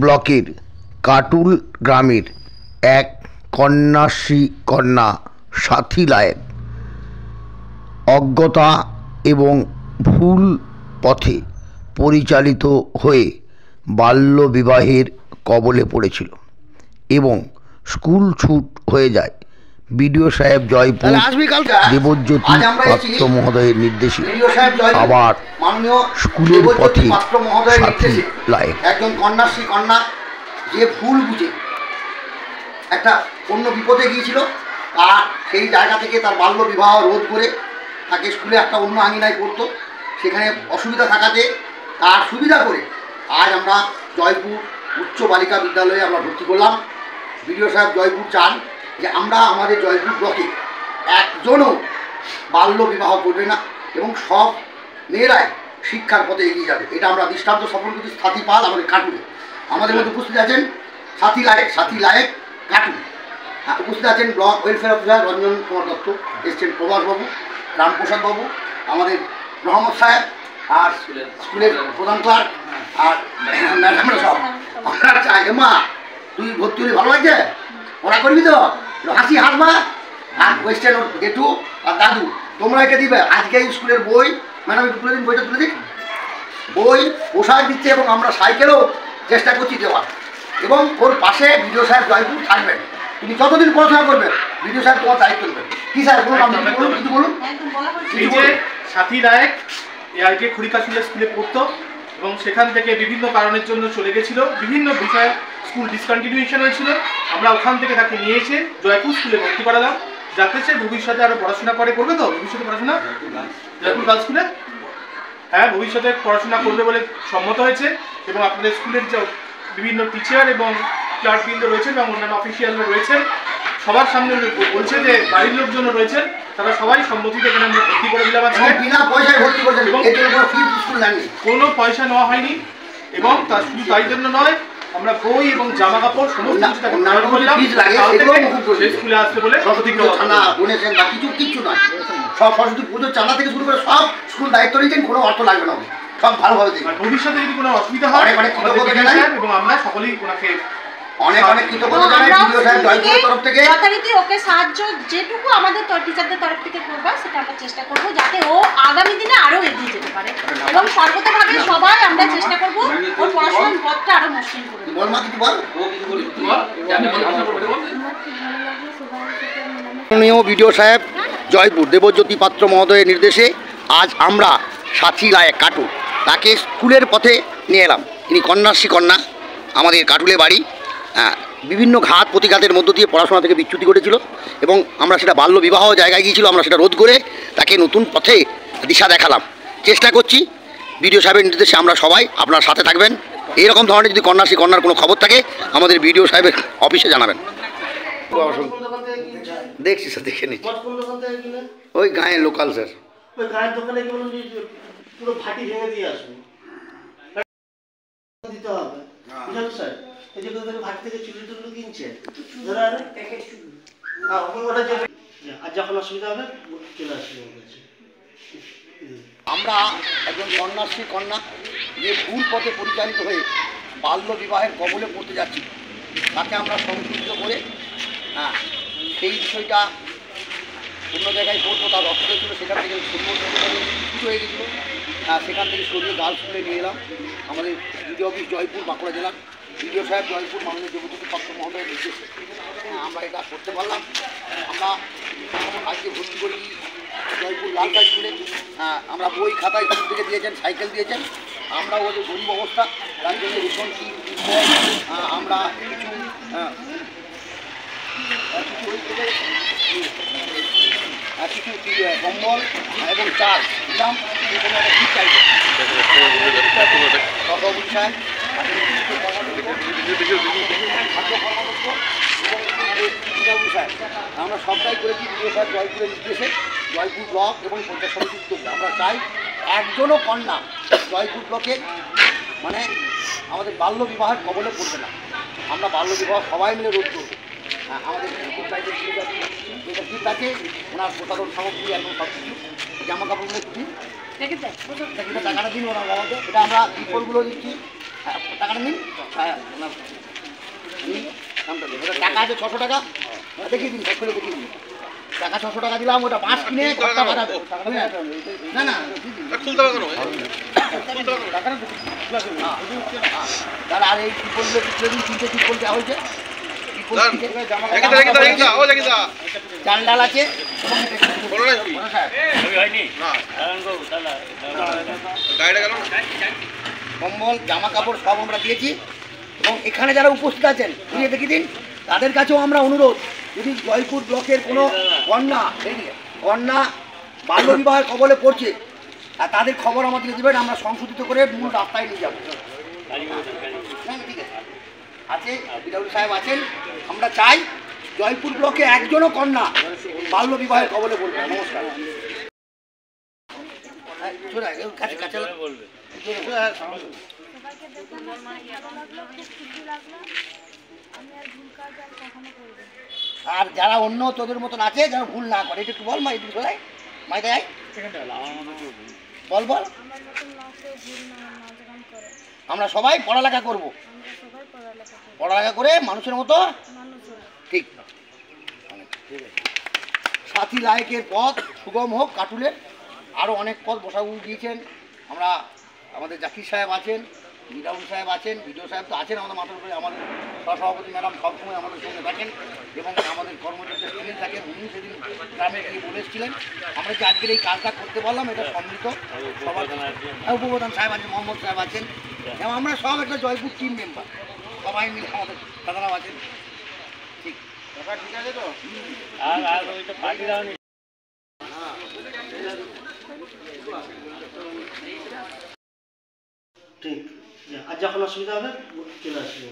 ব্লকের কাটুল গ্রামের এক কন্যাশ্রী কন্যা সাথী লায়েক অজ্ঞতা এবং ভুল পথে পরিচালিত হয়ে বাল্যবিবাহের কবলে পড়েছিল এবং স্কুল ছুট হয়ে যায়। বিডিও সাহেব জয়পুর দেবজ্যোতি পাত্র মহোদয়ের নির্দেশে আবার স্কুলের পথে সাথী লায়েক একজন কন্যাশ্রী কন্যা যে ভুল বুঝে একটা অন্য বিপদে গিয়েছিল, তার সেই জায়গা থেকে তার বাল্য বিবাহ রোধ করে তাকে স্কুলে একটা অন্য আঙিনায় পড়তো। সেখানে অসুবিধা থাকাতে তার সুবিধা করে আজ আমরা জয়পুর উচ্চ বালিকা বিদ্যালয়ে আমরা ভর্তি করলাম। বিডিও সাহেব জয়পুর চান যে আমরা আমাদের জয়পুর ব্লকে একজনও বাল্য বিবাহ করবে না এবং সব মেয়েরাই শিক্ষার পথে এগিয়ে যাবে। এটা আমরা দৃষ্টান্ত সফল করছি সাথী পাল আমাদের কাটুলে। আমাদের মধ্যে উপস্থিত আছেন সাথী লায়েক কাটুল। উপস্থিত আছেন block welfare officer Ranjan Kumar Dutta, এসছেন প্রভাসবাবু, রামপ্রসাদ বাবু, আমাদের রহমত সাহেব, আর স্কুলের প্রধান ক্লার্ক, আর ম্যাডামরা সব। আমরা চাই মা তুই ভর্তি হলে ভালো লাগছে, ওরা করবি তো, হাসি হাসবা। আর কোয়েশ্চেন ওর গেটু আর দাদু তোমরা এটা দিবে। আজকে স্কুলের বই ম্যাডাম একটু তুলে দিন, বইটা তুলে দিন। বই পোশাক দিচ্ছে এবং আমরা সাইকেলও চেষ্টা করছি দেওয়ার। এবং ওর পাশে বিডিও সাহেব জয়পুর থাকবেন। তুমি যতদিন পড়াশোনা করবেন বিডিও সাহেব তোমার দায়িত্ব নেবেন। কি স্যার বলুন, আপনি বলুন, কিছু বলুন। সাথী লায়েক এর আগে খড়িকাশুলিয়া স্কুলে পড়তো এবং সেখান থেকে বিভিন্ন কারণের জন্য চলে গেছিল, বিভিন্ন বিষয়ে স্কুল ডিসকন্টিনিউশন হয়েছিল। আমরা ওখান থেকে তাকে নিয়ে এসে জয়পুর স্কুলে ভর্তি করালাম, যাতে সে ভবিষ্যতে আরও পড়াশোনা করবে। তো ভবিষ্যতে পড়াশোনা জয়পুর গার্লস স্কুলে, হ্যাঁ, ভবিষ্যতে পড়াশোনা করবে বলে সম্মত হয়েছে। এবং আপনাদের স্কুলের যে বিভিন্ন টিচার এবং ক্লার্কবৃন্দ রয়েছেন এবং অন্যান্য অফিসিয়ালরা রয়েছেন, সবার সামনে বলছে যে বাড়ির লোকজন রয়েছেন, তারা সবাই সম্মতিতে এখানে আমরা ভর্তি করে দিলাম। কোনো পয়সা নেওয়া হয়নি এবং তার শুধু তাই জন্য নয়, আমরা বই এবং জামা কাপড় সমস্ত স্কুলে আসতে বলে কিছু নয়। সব সরস্বতী পুজোর চাঁদা থেকে শুরু করে সব স্কুল দায়িত্ব নিয়েছেন, কোনো অর্থ লাগবে না, সব ভালোভাবে দেখবেন। ভবিষ্যতে যদি কোনো অসুবিধা হয় এবং আমরা সকলেই ওনাকে অনেক কৃতজ্ঞতা জানাই বিডিও সাহেব জয়পুরের তরফ থেকে। যথারীতি ওকে সাহায্য যেটুকু আমাদের টিচারদের তরফ থেকে করবো সেটা আমরা চেষ্টা করবো, যাতে ও আগামী দিনে আরো এগিয়ে যেতে পারে এবং সর্বতভাবে সবাই আমরা চেষ্টা করবো ওর পড়াশোনার পথটা আরো মসৃণ করবো। বল মা, কিছু বল। বিডিও সাহেব জয়পুর দেবজ্যোতি পাত্র মহোদয়ের নির্দেশে আজ আমরা সাথী লায়েক কাটুল তাকে স্কুলের পথে নিয়ে এলাম। ইনি কন্যাশ্রী কন্যা, আমাদের কাটুলে বাড়ি। বিভিন্ন ঘাত প্রতিঘাতের মধ্য দিয়ে পড়াশোনা থেকে বিচ্যুতি ঘটেছিল এবং আমরা সেটা বাল্য বিবাহ জায়গায় গিয়েছিল, আমরা সেটা রোধ করে তাকে নতুন পথে দিশা দেখালাম। চেষ্টা করছি বিডিও সাহেবের নির্দেশে আমরা সবাই আপনার সাথে থাকবেন। এইরকম ধরনের যদি কন্যাশ্রী কন্যার কোনো খবর থাকে আমাদের বিডিও সাহেবের অফিসে জানাবেন। দেখছি স্যার, দেখে নিচ্ছি। ওই গাঁয়ের লোকাল স্যার। ওই গায়ের দোকানে কি বলুন, পুরো ফাটি ভেঙে দিয়ে আসবো দিতে হবে, বুঝলেন স্যার? এই যে ভাটি থেকে চুলি টুলি কিনছে ধরে ওটা যে আর যখন অসুবিধা হবে চলে আসবে। আমরা একজন কন্যাশ্রী কন্যা যে ভুল পথে পরিচালিত হয়ে বাল্য বিবাহের কবলে পড়তে যাচ্ছি, তাকে আমরা সংযুক্ত করে সেই বিষয়টা অন্য জায়গায় পড়তো, তার অসুবিধা ছিল, সেখান থেকে কিছু হয়ে গেছিলো। সেখান থেকে সরিয়ে গার্লস স্কুলে নিয়ে এলাম। আমাদের বিডিও অফিস জয়পুর বাঁকুড়া জেলার বিডিও সাহেব জয়পুর মাননীয় দেবজ্যোতি পাত্র মহোদয়ের নির্দেশে আমরা এটা করতে পারলাম। আমরা আজকে ভর্তি করি জয়পুর লালকা স্কুলে। আমরা বই খাতা স্কুল থেকে দিয়েছেন, সাইকেল দিয়েছেন। আমরা ওদের গরিব অবস্থা, তার জন্য রেশন কি আমরা কিছু কম্বল এবং চাল দিলাম। আমরা সবটাই করেছি বিডিও সাহেব জয়পুরের নির্দেশে, জয়পুর ব্লক এবং পঞ্চায়েত সমিতির উদ্যোগে। আমরা চাই একজনও কন্যা জয়পুর ব্লকে মানে আমাদের বাল্য বিবাহের কবলে পড়বে না। আমরা বাল্য বিবাহ সবাই মিলে রোধ করবো। আমাদের যেটা কি থাকে ওনার প্রসাধন সামগ্রী এবং সব কিছু জামা কাপড়গুলো কিছু রেখে দেয় এটা টাকাটা দিন ওরা বাবাকে, এটা আমরা ত্রিপলগুলো দিচ্ছি। টাকাটা নিন, টাকা আছে 600 টাকা, দেখিয়ে দিন, সবগুলো দেখিয়ে দিন। টাকা 600 টাকা দিলাম, ওটা বাঁশ কিনে খরচা বাঁধাবে। না না দাদা, আর এই ত্রিপলগুলো কিছু দিন, 3টে ত্রিপল দেওয়া হয়েছে। চাল ডাল আছে, কম্বল জামা কাপড় সব আমরা দিয়েছি। এবং এখানে যারা উপস্থিত আছেন ঘুরিয়ে দেখিয়ে দিন, তাদের কাছেও আমরা অনুরোধ, যদি জয়পুর ব্লকের কোনো কন্যা বাল্যবিবাহের কবলে পড়ছে, আর তাদের খবর আমাদের দেবেন, আমরা সংশোধিত করে মূল রাস্তায় নিয়ে যাবো। ঠিক আছে, বিধায়ক সাহেব আছেন, আমরা চাই জয়পুর ব্লকে একজনও কন্যা বাল্য বিবাহের কবলে বলবে। নমস্কার। কাছে কাছে বলবে। আর যারা অন্য তোদের মতন আছে যেন ভুল না করে, এটা একটু বল মা, একটু শোনাই মাই দেয় বল বল। আমরা সবাই পড়ালেখা করব, পড়ালেখা করে মানুষের মতো। ঠিক, সাথী লায়কের পথ সুগম হোক কাটুলের। আরও অনেক পথ বসাবু দিয়েছেন। আমরা আমাদের জাকির সাহেব আছেন, বিধায়ক সাহেব আছেন, বিডিও সাহেব তো আছেন আমাদের মাথার উপরে। আমাদের সহসভাপতি ম্যাডাম সবসময় আমাদের সঙ্গে থাকেন এবং আমাদের কর্মচারীরা ছিলেন থাকেন। উনি সেদিন গ্রামে গিয়ে বলেছিলেন। আমরা যে আজকের এই কাজটা করতে পারলাম, এটা সম্মিলিত সবার উপপ্রধান সাহেব আছেন, মোহাম্মদ সাহেব আছেন, এবং আমরা সব একটা জয়পুর টিম মেম্বার, সবাই মিলে আমাদের দাদারাও আছেন। ঠিক ঠিক আছে তো। ঠিক, আর যখন অসুবিধা হবে চলে আসবে।